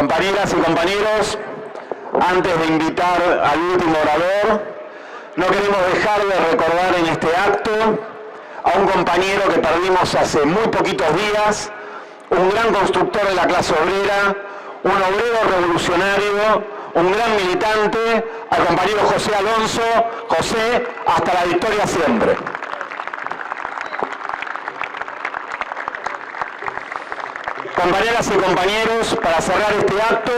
Compañeras y compañeros, antes de invitar al último orador, no queremos dejar de recordar en este acto a un compañero que perdimos hace muy poquitos días, un gran constructor de la clase obrera, un obrero revolucionario, un gran militante, al compañero José Alonso. José, hasta la victoria siempre. Compañeras y compañeros, para cerrar este acto,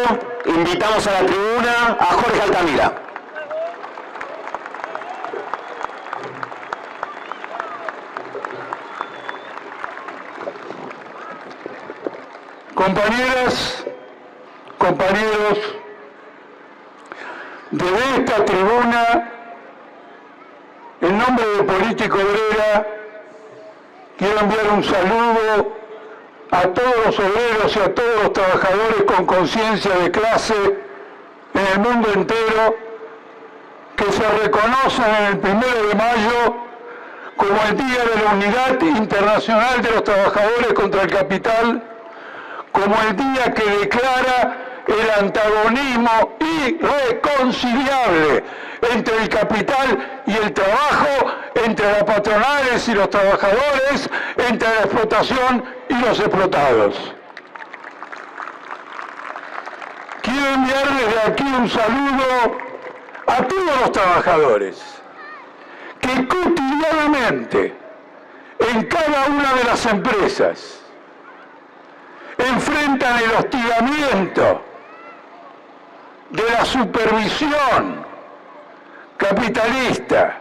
invitamos a la tribuna a Jorge Altamira. Compañeras, compañeros, desde esta tribuna, en nombre de Política Obrera, quiero enviar un saludo a todos los obreros y a todos los trabajadores con conciencia de clase en el mundo entero que se reconocen en el 1 de mayo como el Día de la Unidad Internacional de los Trabajadores contra el Capital, como el día que declara el antagonismo irreconciliable entre el capital y el trabajo, entre las patronales y los trabajadores, entre la explotación y los explotados. Quiero enviar desde aquí un saludo a todos los trabajadores que cotidianamente en cada una de las empresas enfrentan el hostigamiento de la supervisión capitalista,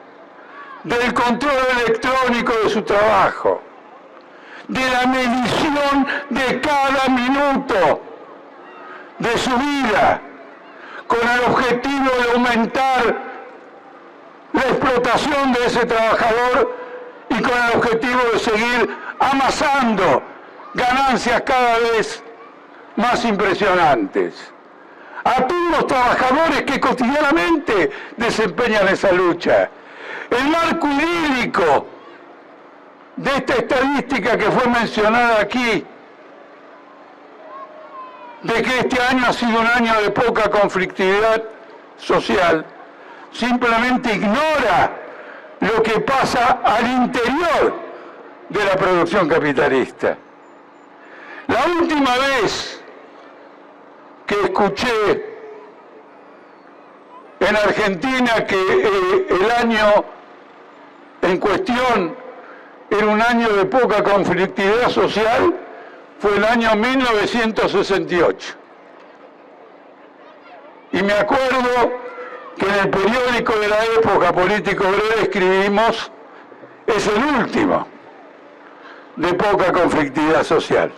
del control electrónico de su trabajo, de la medición de cada minuto de su vida, con el objetivo de aumentar la explotación de ese trabajador y con el objetivo de seguir amasando ganancias cada vez más impresionantes. A todos los trabajadores que cotidianamente desempeñan esa lucha. El marco idílico de esta estadística que fue mencionada aquí, de que este año ha sido un año de poca conflictividad social, simplemente ignora lo que pasa al interior de la producción capitalista. La última vez que escuché en Argentina que el año en cuestión era un año de poca conflictividad social fue el año 1968. Y me acuerdo que en el periódico de la época, Política Obrera, escribimos: es el último de poca conflictividad social.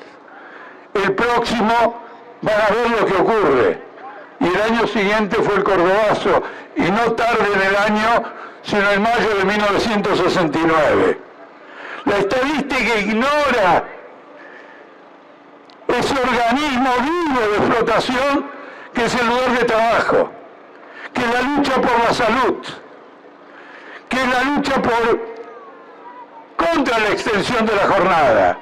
El próximo van a ver lo que ocurre. Y el año siguiente fue el Cordobazo, y no tarde en el año, sino en mayo de 1969. La estadística ignora ese organismo vivo de explotación que es el lugar de trabajo, que es la lucha por la salud, que es la lucha contra la extensión de la jornada,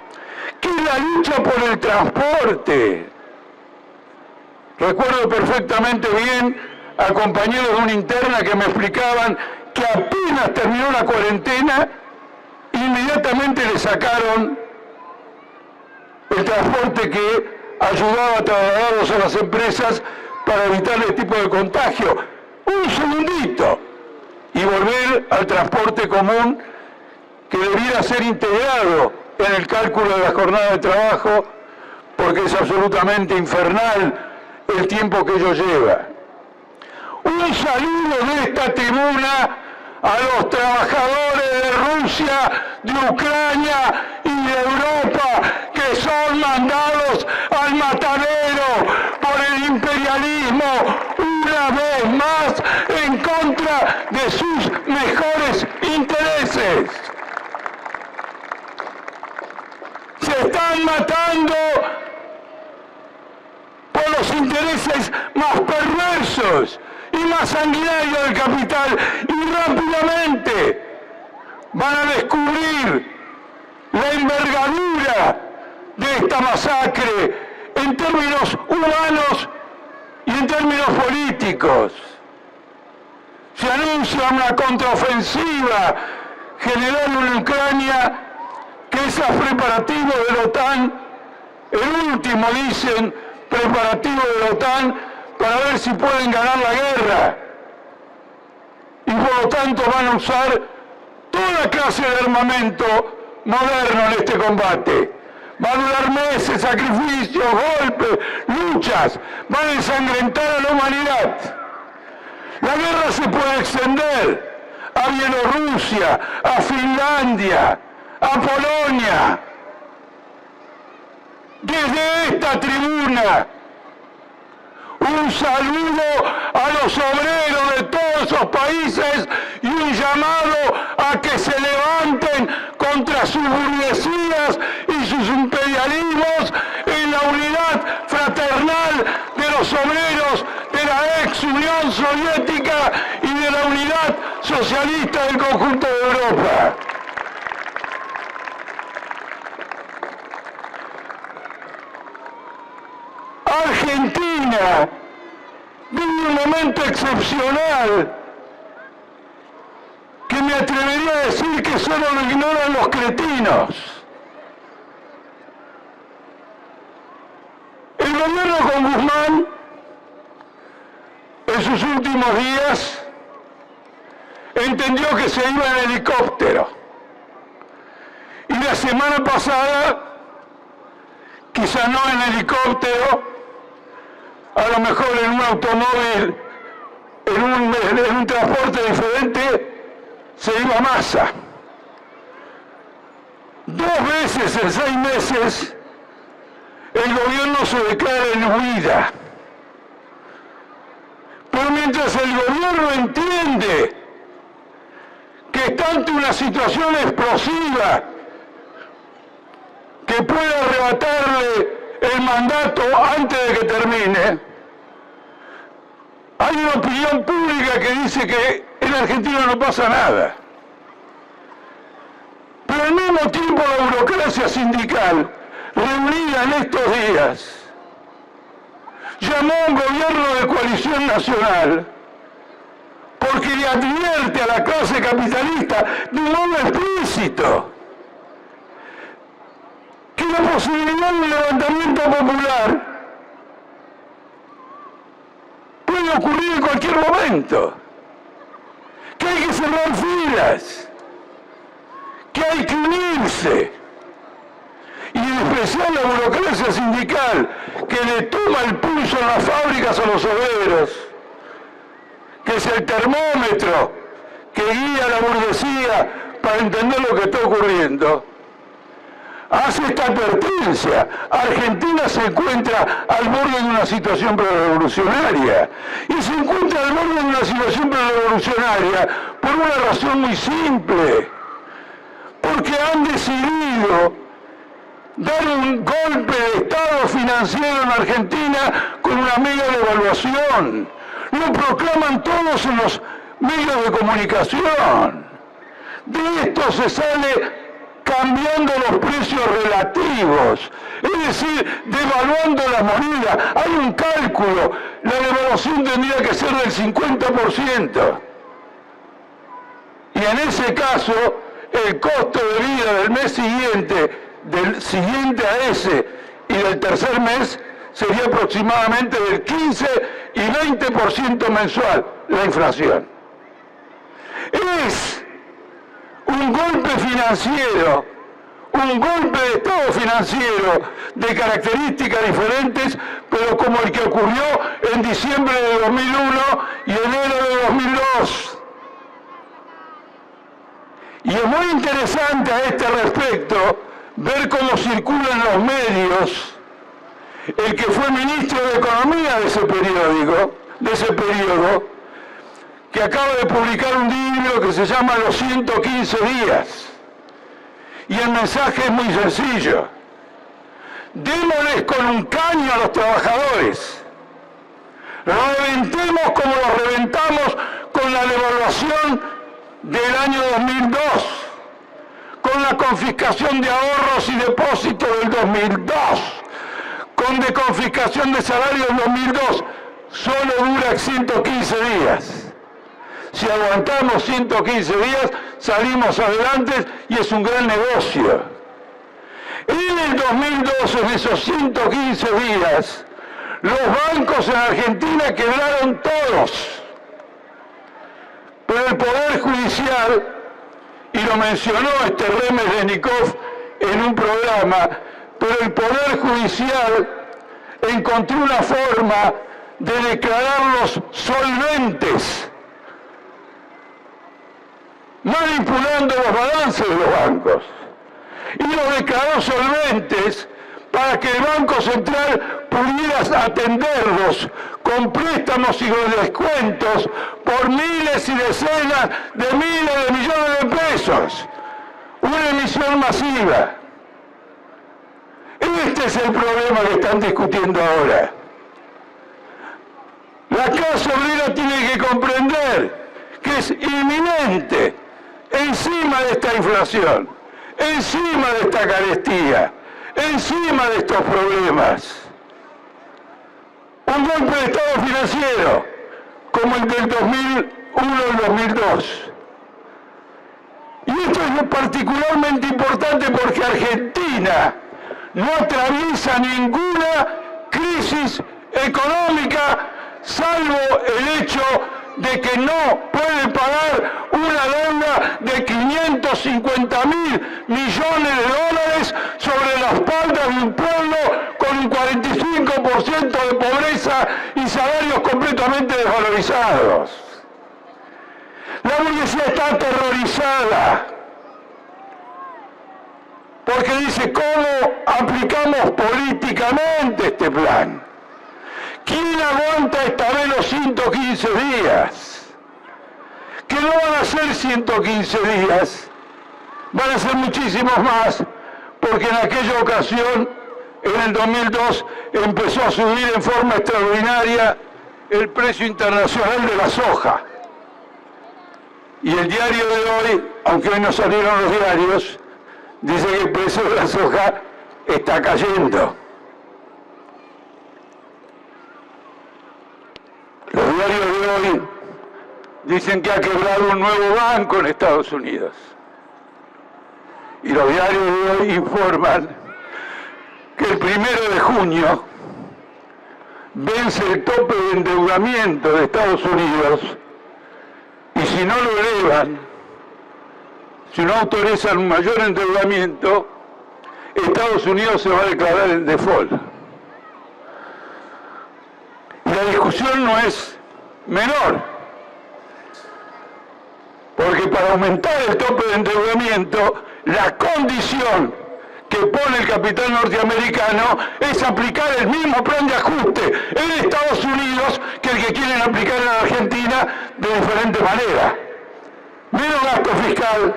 que es la lucha por el transporte. Recuerdo perfectamente bien a compañeros de una interna que me explicaban que apenas terminó la cuarentena, inmediatamente le sacaron el transporte que ayudaba a trasladarlos a las empresas para evitar el tipo de contagio. Un segundito y volver al transporte común que debiera ser integrado en el cálculo de la jornada de trabajo, porque es absolutamente infernal el tiempo que ello lleva. Un saludo de esta tribuna a los trabajadores de Rusia, de Ucrania y de Europa que son mandados al matadero por el imperialismo una vez más en contra de sus mejores intereses. Se están matando por los intereses más perversos y más sanguinarios del capital, y rápidamente van a descubrir la envergadura de esta masacre en términos humanos y en términos políticos. Se anuncia una contraofensiva general en Ucrania, que esos preparativos de la OTAN, el último, dicen, preparativo de la OTAN para ver si pueden ganar la guerra. Y por lo tanto van a usar toda clase de armamento moderno en este combate. Va a durar meses, sacrificios, golpes, luchas, van a ensangrentar a la humanidad. La guerra se puede extender a Bielorrusia, a Finlandia, a Polonia. Desde esta tribuna, un saludo a los obreros de todos esos países y un llamado a que se levanten contra sus burguesías y sus imperialismos en la unidad fraternal de los obreros de la ex Unión Soviética y de la unidad socialista del conjunto de Europa. Argentina vive un momento excepcional que me atrevería a decir que solo lo ignoran los cretinos. El gobierno con Guzmán, en sus últimos días, entendió que se iba en helicóptero. Y la semana pasada, quizá no en helicóptero, a lo mejor en un automóvil, en un transporte diferente, se iba a Massa. 2 veces en 6 meses, el gobierno se declara en huida. Pero mientras el gobierno entiende que está ante una situación explosiva que puede arrebatarle el mandato antes de que termine, hay una opinión pública que dice que en Argentina no pasa nada. Pero al mismo tiempo la burocracia sindical, reunida en estos días, llamó a un gobierno de coalición nacional porque le advierte a la clase capitalista de modo explícito que la posibilidad de un levantamiento popular puede ocurrir en cualquier momento, que hay que cerrar filas, que hay que unirse, y en especial la burocracia sindical que le toma el pulso en las fábricas a los obreros, que es el termómetro que guía a la burguesía para entender lo que está ocurriendo, hace esta advertencia. Argentina se encuentra al borde de una situación prerevolucionaria. Y se encuentra al borde de una situación prerevolucionaria por una razón muy simple. Porque han decidido dar un golpe de Estado financiero en Argentina con una mega devaluación. Lo proclaman todos en los medios de comunicación. De esto se sale cambiando los precios relativos, es decir, devaluando la moneda. Hay un cálculo, la devaluación tendría que ser del 50%. Y en ese caso, el costo de vida del mes siguiente, del siguiente a ese y del tercer mes, sería aproximadamente del 15 y 20% mensual, la inflación. Es un golpe financiero, un golpe de Estado financiero de características diferentes, pero como el que ocurrió en diciembre de 2001 y enero de 2002. Y es muy interesante a este respecto ver cómo circulan los medios el que fue ministro de Economía de ese periodo, que acaba de publicar un libro que se llama Los 115 días. Y el mensaje es muy sencillo. Démosles con un caño a los trabajadores. Reventemos como los reventamos con la devaluación del año 2002, con la confiscación de ahorros y depósitos del 2002, con con deconfiscación de salario en 2002, solo dura 115 días. Si aguantamos 115 días, salimos adelante y es un gran negocio. En el 2002, en esos 115 días, los bancos en Argentina quebraron todos. Pero el Poder Judicial, y lo mencionó Remesdenikov en un programa, pero el Poder Judicial encontró una forma de declararlos solventes, manipulando los balances de los bancos. Y los declaró solventes para que el Banco Central pudiera atenderlos con préstamos y con descuentos por miles y decenas de miles de millones de pesos. Una emisión masiva. Este es el problema que están discutiendo ahora. La clase obrera tiene que comprender que es inminente, encima de esta inflación, encima de esta carestía, encima de estos problemas, un golpe de estado financiero como el del 2001 al 2002. Y esto es particularmente importante porque Argentina no atraviesa ninguna crisis económica salvo el hecho de que no puede pagar una deuda de 550.000 millones de dólares sobre la espalda de un pueblo con un 45% de pobreza y salarios completamente desvalorizados. La burguesía está aterrorizada porque dice, ¿cómo aplicamos políticamente este plan? ¿Quién aguanta esta vez los 115 días? Que no van a ser 115 días, van a ser muchísimos más, porque en aquella ocasión, en el 2002, empezó a subir en forma extraordinaria el precio internacional de la soja. Y el diario de hoy, aunque hoy no salieron los diarios, dice que el precio de la soja está cayendo. Los diarios de hoy dicen que ha quebrado un nuevo banco en Estados Unidos. Y los diarios de hoy informan que el 1 de junio vence el tope de endeudamiento de Estados Unidos y si no lo elevan, si no autorizan un mayor endeudamiento, Estados Unidos se va a declarar en default. La discusión no es menor, porque para aumentar el tope de endeudamiento, la condición que pone el capital norteamericano es aplicar el mismo plan de ajuste en Estados Unidos que el que quieren aplicar en Argentina de diferente manera. Menos gasto fiscal,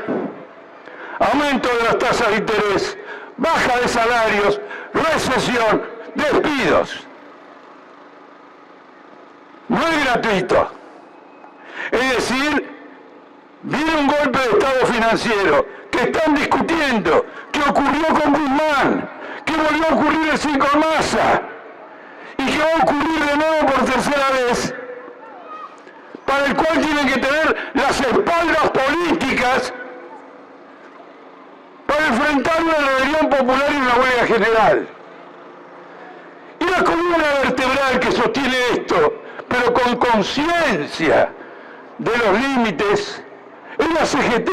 aumento de las tasas de interés, baja de salarios, recesión, despidos. No es gratuito. Es decir, viene un golpe de estado financiero que están discutiendo, que ocurrió con Guzmán, que volvió a ocurrir así con Massa y que va a ocurrir de nuevo por tercera vez, para el cual tienen que tener las espaldas políticas para enfrentar una rebelión popular y una huelga general. Y la columna vertebral que sostiene esto, pero con conciencia de los límites, es la CGT,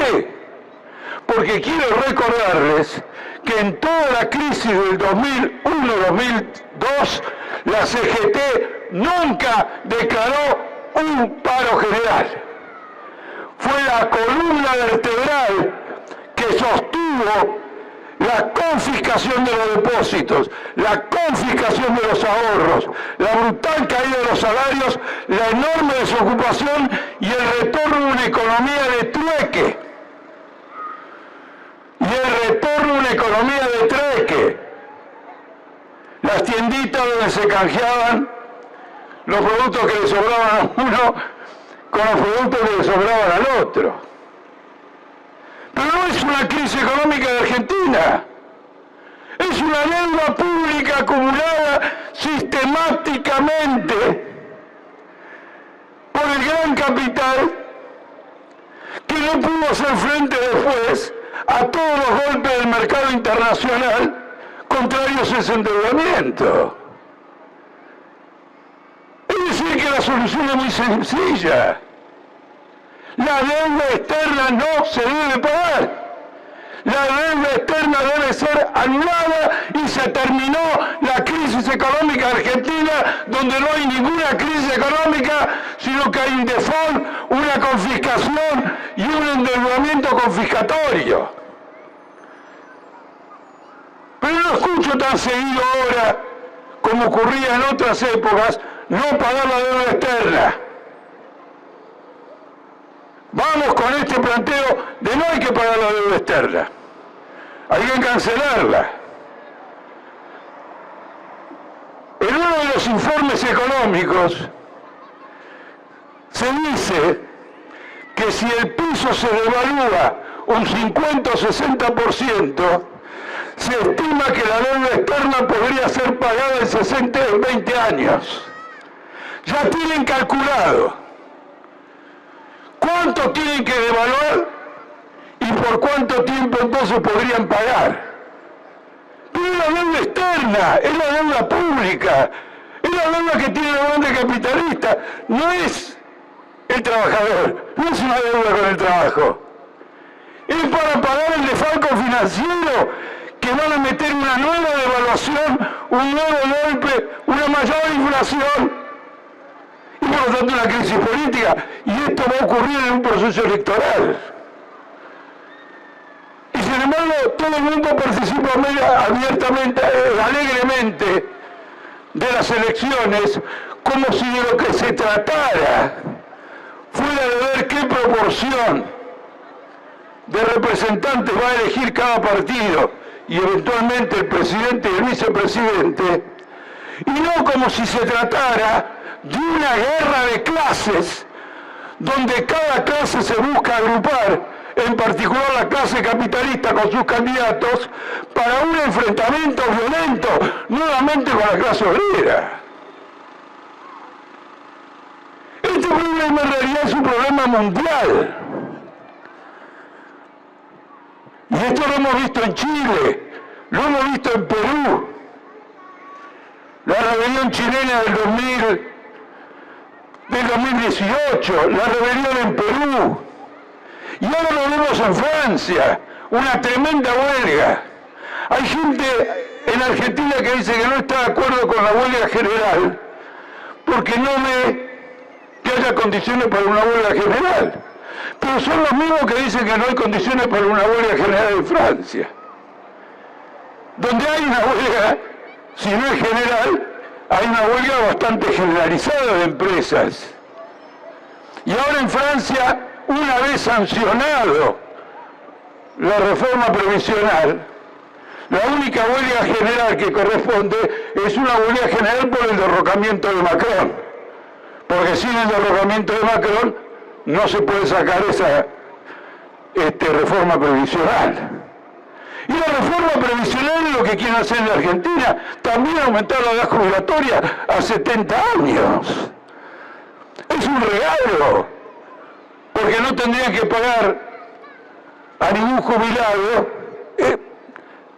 porque quiero recordarles que en toda la crisis del 2001-2002, la CGT nunca declaró un paro general. Fue la columna vertebral que sostuvo la confiscación de los depósitos, la confiscación de los ahorros, la brutal caída de los salarios, la enorme desocupación y el retorno a una economía de trueque. Las tienditas donde se canjeaban los productos que le sobraban a uno con los productos que le sobraban al otro. Pero no es una crisis económica de Argentina, es una deuda pública acumulada sistemáticamente por el gran capital que no pudo hacer frente después a todos los golpes del mercado internacional contrarios a ese endeudamiento. Es decir, que la solución es muy sencilla. La deuda externa no se debe pagar. La deuda externa debe ser anulada y se terminó la crisis económica argentina, donde no hay ninguna crisis económica, sino que hay un default, una confiscación y un endeudamiento confiscatorio. Pero no escucho tan seguido ahora, como ocurría en otras épocas, no pagar la deuda externa. Vamos con este planteo de no hay que pagar la deuda externa, hay que cancelarla. En uno de los informes económicos se dice que si el peso se devalúa un 50 o 60%, se estima que la deuda externa podría ser pagada en 20 años. Ya tienen calculado cuánto tienen que devaluar y por cuánto tiempo entonces podrían pagar. Pero es la deuda externa, es la deuda pública, es la deuda que tiene la banda capitalista, no es el trabajador, no es una deuda con el trabajo. Es para pagar el desfalco financiero que van a meter una nueva devaluación, un nuevo golpe, una mayor inflación. Y por lo tanto una crisis política, y esto va a ocurrir en un proceso electoral. Y sin embargo, todo el mundo participa abiertamente, alegremente de las elecciones, como si de lo que se tratara fuera de ver qué proporción de representantes va a elegir cada partido, y eventualmente el presidente y el vicepresidente, y no como si se tratara de una guerra de clases, donde cada clase se busca agrupar, en particular la clase capitalista con sus candidatos, para un enfrentamiento violento, nuevamente con la clase obrera. Este problema en realidad es un problema mundial. Y esto lo hemos visto en Chile, lo hemos visto en Perú, la rebelión chilena del 2018, la rebelión en Perú, y ahora lo vemos en Francia, una tremenda huelga. Hay gente en Argentina que dice que no está de acuerdo con la huelga general, porque no ve que haya condiciones para una huelga general. Pero son los mismos que dicen que no hay condiciones para una huelga general en Francia. Donde hay una huelga, si no es general, hay una huelga bastante generalizada de empresas. Y ahora en Francia, una vez sancionado la reforma previsional, la única huelga general que corresponde es una huelga general por el derrocamiento de Macron. Porque sin el derrocamiento de Macron no se puede sacar esa reforma previsional. Y la reforma previsional es lo que quieren hacer en la Argentina, también aumentar la edad jubilatoria a 70 años. Es un regalo, porque no tendrían que pagar a ningún jubilado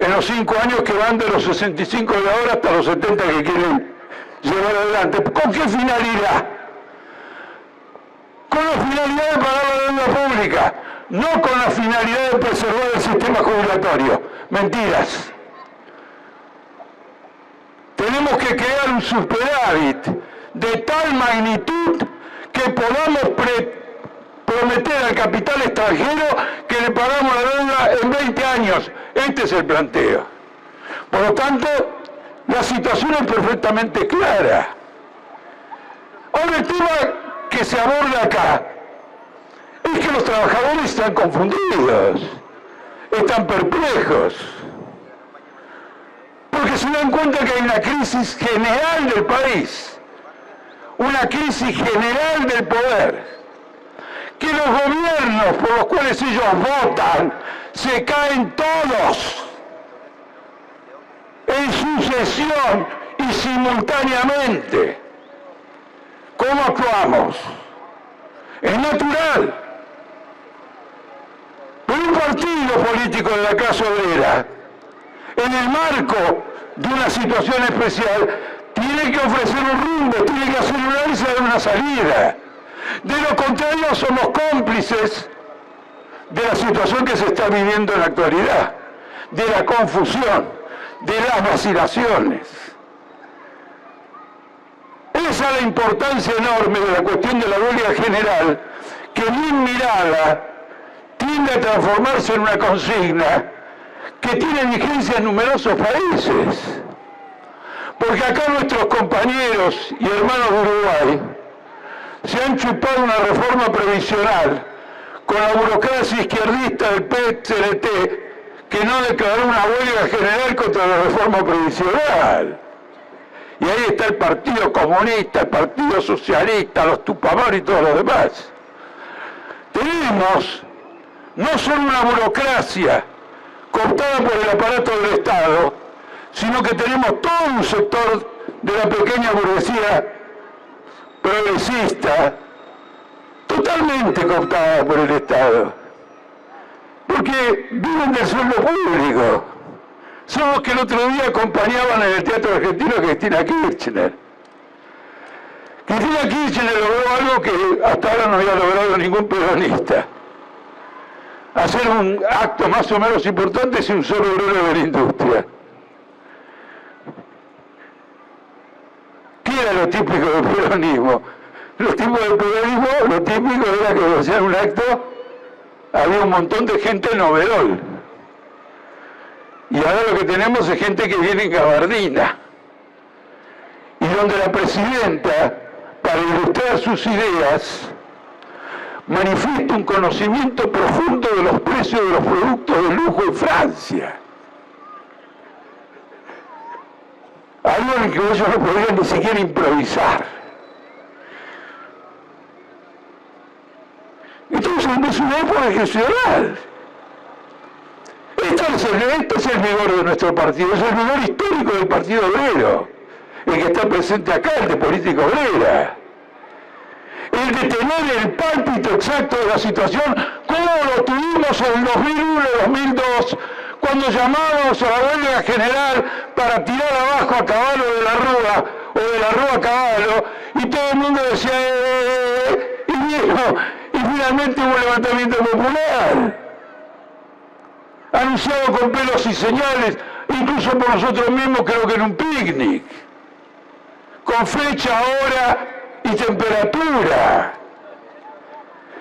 en los 5 años que van de los 65 de ahora hasta los 70 que quieren llevar adelante. ¿Con qué finalidad? Con la finalidad de pagar la deuda pública, no con la finalidad de preservar el sistema jubilatorio. Mentiras. Tenemos que crear un superávit de tal magnitud que podamos prometer al capital extranjero que le pagamos la deuda en 20 años. Este es el planteo. Por lo tanto, la situación es perfectamente clara. Ahora, el tema que se aborda acá es que los trabajadores están confundidos, están perplejos, porque se dan cuenta que hay una crisis general del país, una crisis general del poder, que los gobiernos por los cuales ellos votan se caen todos. hay sucesión y simultáneamente. ¿Cómo actuamos? Es natural. Pero un partido político de la clase obrera, en el marco de una situación especial, tiene que ofrecer un rumbo, tiene que hacer un análisis de una salida. De lo contrario, somos cómplices de la situación que se está viviendo en la actualidad, de la confusión, de las vacilaciones. Esa es la importancia enorme de la cuestión de la huelga general, que bien mirada tiende a transformarse en una consigna que tiene vigencia en numerosos países. Porque acá nuestros compañeros y hermanos de Uruguay se han chupado una reforma previsional con la burocracia izquierdista del PCLT, que no declaró una huelga general contra la reforma previsional. Y ahí está el Partido Comunista, el Partido Socialista, los Tupamar y todos los demás. Tenemos no solo una burocracia cooptada por el aparato del Estado, sino que tenemos todo un sector de la pequeña burguesía progresista totalmente cooptada por el Estado, porque viven del sueldo público. Son los que el otro día acompañaban en el Teatro Argentino a Cristina Kirchner. Cristina Kirchner logró algo que hasta ahora no había logrado ningún peronista: hacer un acto más o menos importante sin un solo obrero de la industria. ¿Qué era lo típico del peronismo? Lo típico del peronismo, lo típico era que hacían un acto, había un montón de gente en overol. Y ahora lo que tenemos es gente que viene en gabardina. Y donde la presidenta, para ilustrar sus ideas, manifiesta un conocimiento profundo de los precios de los productos de lujo en Francia. Algo en que ellos no podrían ni siquiera improvisar. Entonces es una época regional. Este es el vigor de nuestro partido, es el vigor histórico del Partido Obrero, el que está presente acá, el de política obrera. El de tener el pálpito exacto de la situación, como lo tuvimos en el 2001-2002, cuando llamamos a la huelga general para tirar abajo a Caballo de la Rúa, o de la Rúa a Caballo, y todo el mundo decía, y viejo, y finalmente hubo un levantamiento popular, anunciado con pelos y señales, incluso por nosotros mismos, creo que en un picnic, con fecha, hora y temperatura.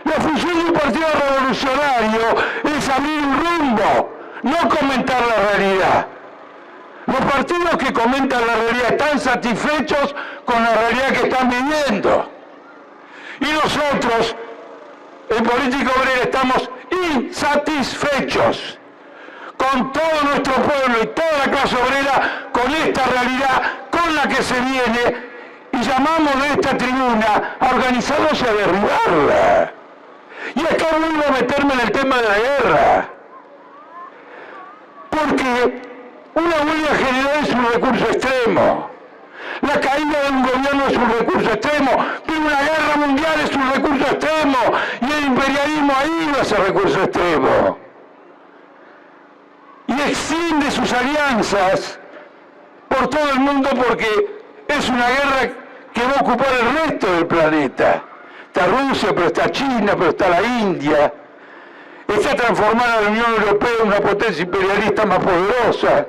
La función de un partido revolucionario es abrir un rumbo, no comentar la realidad. Los partidos que comentan la realidad están satisfechos con la realidad que están viviendo. Y nosotros, en política obrera, estamos insatisfechos con todo nuestro pueblo y toda la clase obrera, con esta realidad con la que se viene, y llamamos de esta tribuna a organizarnos y a derribarla. Y acá vuelvo a meterme en el tema de la guerra, porque una huelga general es un recurso extremo, la caída de un gobierno es un recurso extremo, pero una guerra mundial es un recurso extremo, y el imperialismo ahí va a ser recurso extremo. Y extiende sus alianzas por todo el mundo, porque es una guerra que va a ocupar el resto del planeta. Está Rusia, pero está China, pero está la India. Está transformada la Unión Europea en una potencia imperialista más poderosa.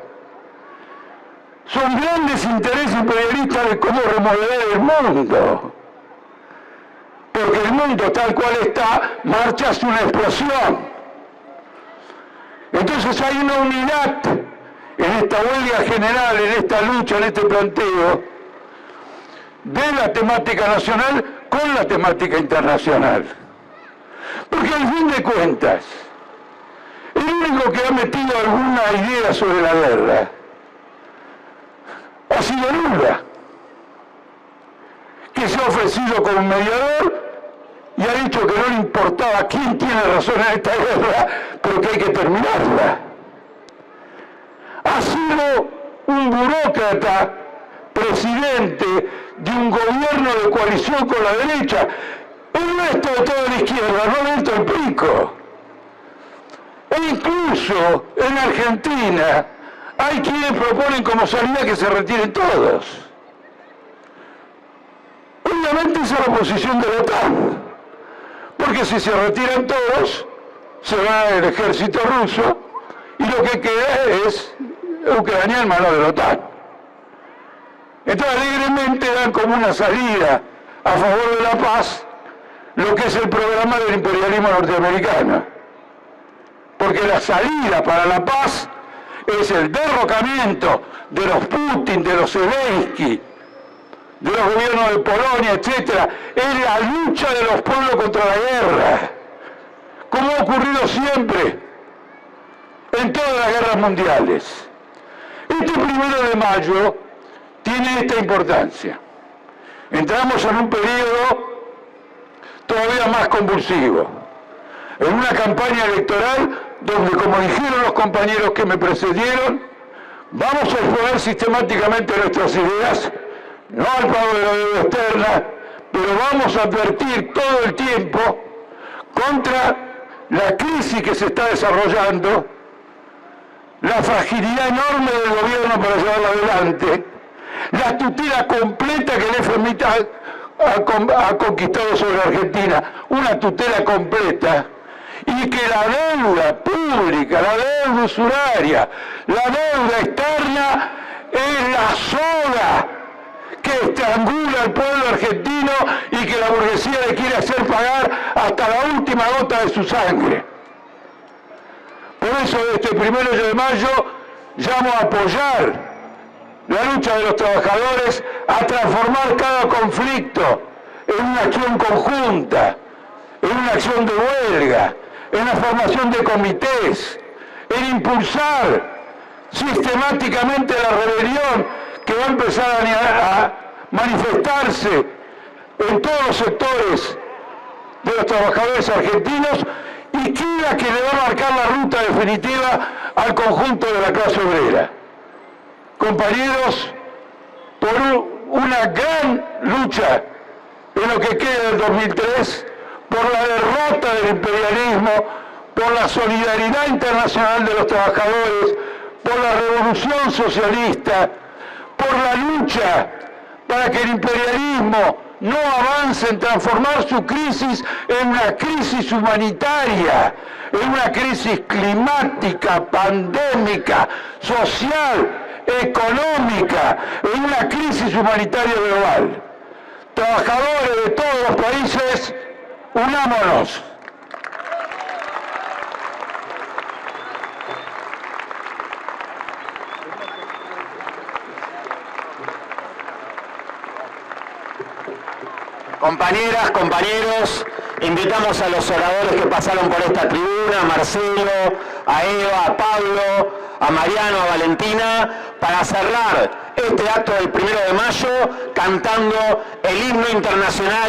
Son grandes intereses imperialistas de cómo remodelar el mundo. Porque el mundo tal cual está, marcha hacia una explosión. Entonces hay una unidad en esta huelga general, en esta lucha, en este planteo, de la temática nacional con la temática internacional. Porque al fin de cuentas, el único que ha metido alguna idea sobre la guerra ha sido Lula, que se ha ofrecido como mediador y ha dicho que no le importaba quién tiene razón en esta guerra, pero que hay que terminarla. Ha sido un burócrata presidente de un gobierno de coalición con la derecha. El resto de toda la izquierda no le entra el pico. E incluso en Argentina hay quienes proponen como salida que se retiren todos. Obviamente esa es la posición de la OTAN, porque si se retiran todos, se va el ejército ruso y lo que queda es Ucrania en manos de la OTAN. Entonces alegremente dan como una salida a favor de la paz lo que es el programa del imperialismo norteamericano. Porque la salida para la paz es el derrocamiento de los Putin, de los Zelensky, de los gobiernos de Polonia, etc. Es la lucha de los pueblos contra la guerra, como ha ocurrido siempre en todas las guerras mundiales. Este 1 de mayo tiene esta importancia. Entramos en un periodo todavía más convulsivo, en una campaña electoral donde, como dijeron los compañeros que me precedieron, vamos a exponer sistemáticamente nuestras ideas, no al pago de la deuda externa, pero vamos a advertir todo el tiempo contra la crisis que se está desarrollando, la fragilidad enorme del gobierno para llevarla adelante, la tutela completa que el FMI ha conquistado sobre Argentina, una tutela completa, y que la deuda pública, la deuda usuraria, la deuda externa es la soga que estrangula al pueblo argentino y que la burguesía le quiere hacer pagar hasta la última gota de su sangre. Por eso este 1 de mayo llamo a apoyar la lucha de los trabajadores, a transformar cada conflicto en una acción conjunta, en una acción de huelga, en la formación de comités, en impulsar sistemáticamente la rebelión que va a empezar a manifestarse en todos los sectores de los trabajadores argentinos y que es la que le va a marcar la ruta definitiva al conjunto de la clase obrera. Compañeros, por una gran lucha en lo que queda del 2003, por la derrota del imperialismo, por la solidaridad internacional de los trabajadores, por la revolución socialista, por la lucha para que el imperialismo no avance en transformar su crisis en una crisis humanitaria, en una crisis climática, pandémica, social, económica, en una crisis humanitaria global. Trabajadores de todos los países, unámonos. Compañeras, compañeros, invitamos a los oradores que pasaron por esta tribuna, a Marcelo, a Eva, a Pablo, a Mariano, a Valentina, para cerrar este acto del 1 de mayo cantando el himno internacional.